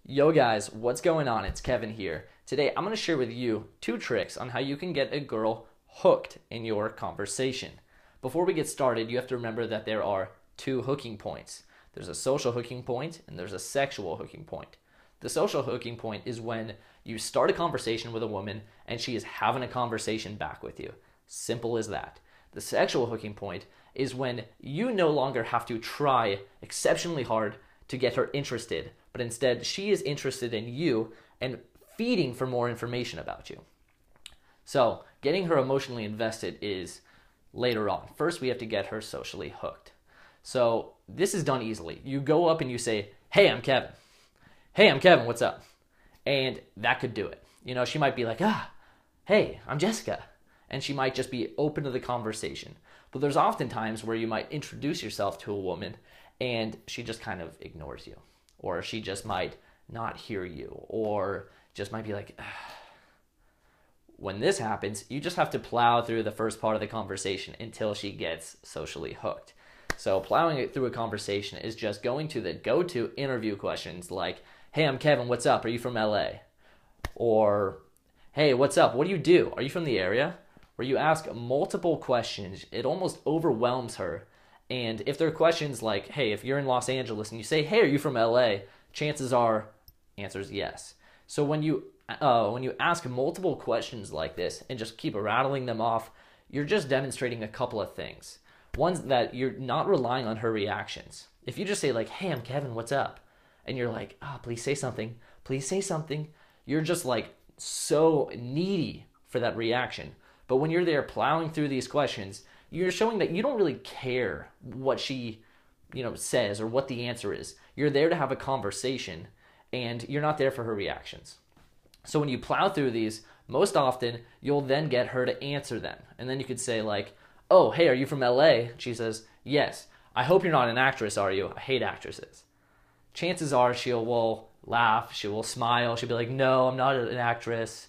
Yo guys, what's going on? It's Kevin here. Today I'm going to share with you two tricks on how you can get a girl hooked in your conversation. Before we get started, you have to remember that there are two hooking points. There's a social hooking point and there's a sexual hooking point. The social hooking point is when you start a conversation with a woman and she is having a conversation back with you. Simple as that. The sexual hooking point is when you no longer have to try exceptionally hard to get her interested, but instead she is interested in you and feeding for more information about you. So, getting her emotionally invested is later on. First, we have to get her socially hooked. So, this is done easily. You go up and you say, "Hey, I'm Kevin. Hey, I'm Kevin, what's up?" And that could do it. She might be like, "Hey, I'm Jessica." And she might just be open to the conversation. But there's often times where you might introduce yourself to a woman and she just kind of ignores you. Or she just might not hear you. Or just might be like, "Ugh." When this happens, you just have to plow through the first part of the conversation until she gets socially hooked. So plowing it through a conversation is just going to the go-to interview questions like, "Hey, I'm Kevin, what's up? Are you from LA?" Or, "Hey, what's up? What do you do? Are you from the area?" Where you ask multiple questions, it almost overwhelms her. And if there are questions like, "Hey, if you're in Los Angeles," and you say, "Hey, are you from LA?" chances are, answer is yes. So when you ask multiple questions like this and just keep rattling them off, you're just demonstrating a couple of things. One's that you're not relying on her reactions. If you just say like, "Hey, I'm Kevin, what's up?" and you're like, "Please say something, please say something," you're just like so needy for that reaction. But when you're there plowing through these questions, you're showing that you don't really care what she, says or what the answer is. You're there to have a conversation and you're not there for her reactions. So when you plow through these, most often you'll then get her to answer them. And then you could say like, "Oh, hey, are you from LA?" She says, "Yes." "I hope you're not an actress, are you? I hate actresses." Chances are she will laugh, she will smile, she'll be like, "No, I'm not an actress."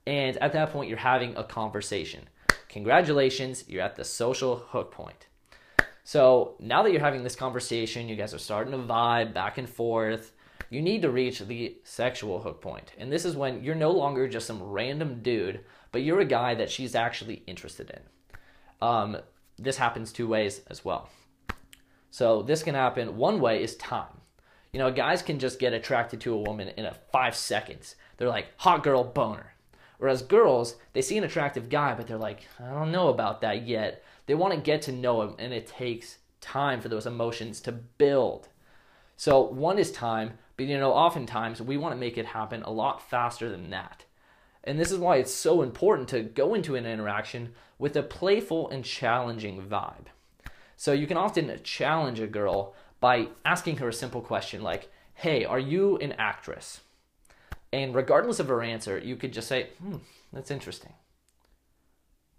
And at that point, you're having a conversation. Congratulations, you're at the social hook point. So now that you're having this conversation, you guys are starting to vibe back and forth, you need to reach the sexual hook point. And this is when you're no longer just some random dude, but you're a guy that she's actually interested in. This happens two ways as well. So this can happen. One way is time. Guys can just get attracted to a woman in 5 seconds. They're like, "Hot girl, boner." Whereas girls, they see an attractive guy, but they're like, "I don't know about that yet." They want to get to know him, and it takes time for those emotions to build. So one is time, but oftentimes we want to make it happen a lot faster than that. And this is why it's so important to go into an interaction with a playful and challenging vibe. So you can often challenge a girl by asking her a simple question like, "Hey, are you an actress?" And regardless of her answer, you could just say, "That's interesting."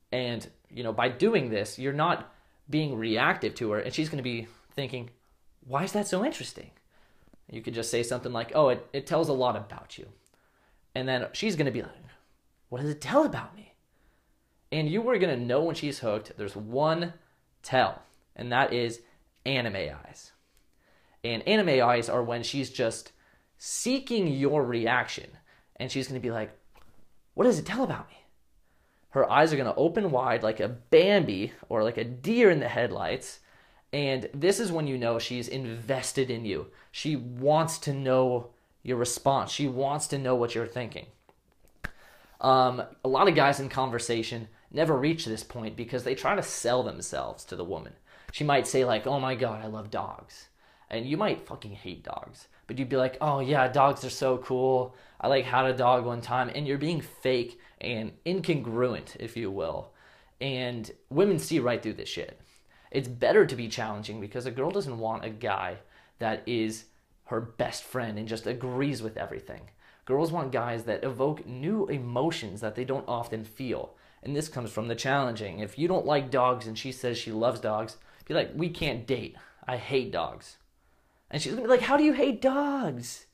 And, by doing this, you're not being reactive to her, and she's going to be thinking, "Why is that so interesting?" You could just say something like, "Oh, it tells a lot about you." And then she's going to be like, "What does it tell about me?" And you are going to know when she's hooked. There's one tell, and that is anime eyes. And anime eyes are when she's just seeking your reaction. And she's going to be like, "What does it tell about me?" Her eyes are going to open wide like a Bambi or like a deer in the headlights. And this is when you know she's invested in you. She wants to know your response. She wants to know what you're thinking. A lot of guys in conversation never reach this point because they try to sell themselves to the woman. She might say like, "Oh my God, I love dogs." And you might fucking hate dogs. But you'd be like, "Oh yeah, dogs are so cool. I like had a dog one time." And you're being fake and incongruent, if you will. And women see right through this shit. It's better to be challenging because a girl doesn't want a guy that is her best friend and just agrees with everything. Girls want guys that evoke new emotions that they don't often feel. And this comes from the challenging. If you don't like dogs and she says she loves dogs, be like, "We can't date. I hate dogs." And she's going to be like, "How do you hate dogs?"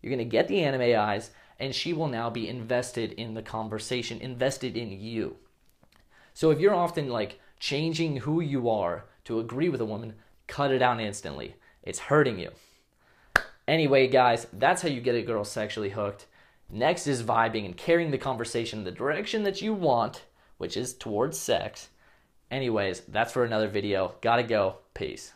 You're going to get the anime eyes, and she will now be invested in the conversation, invested in you. So if you're often like changing who you are to agree with a woman, cut it out instantly. It's hurting you. Anyway, guys, that's how you get a girl sexually hooked. Next is vibing and carrying the conversation in the direction that you want, which is towards sex. Anyways, that's for another video. Gotta go. Peace.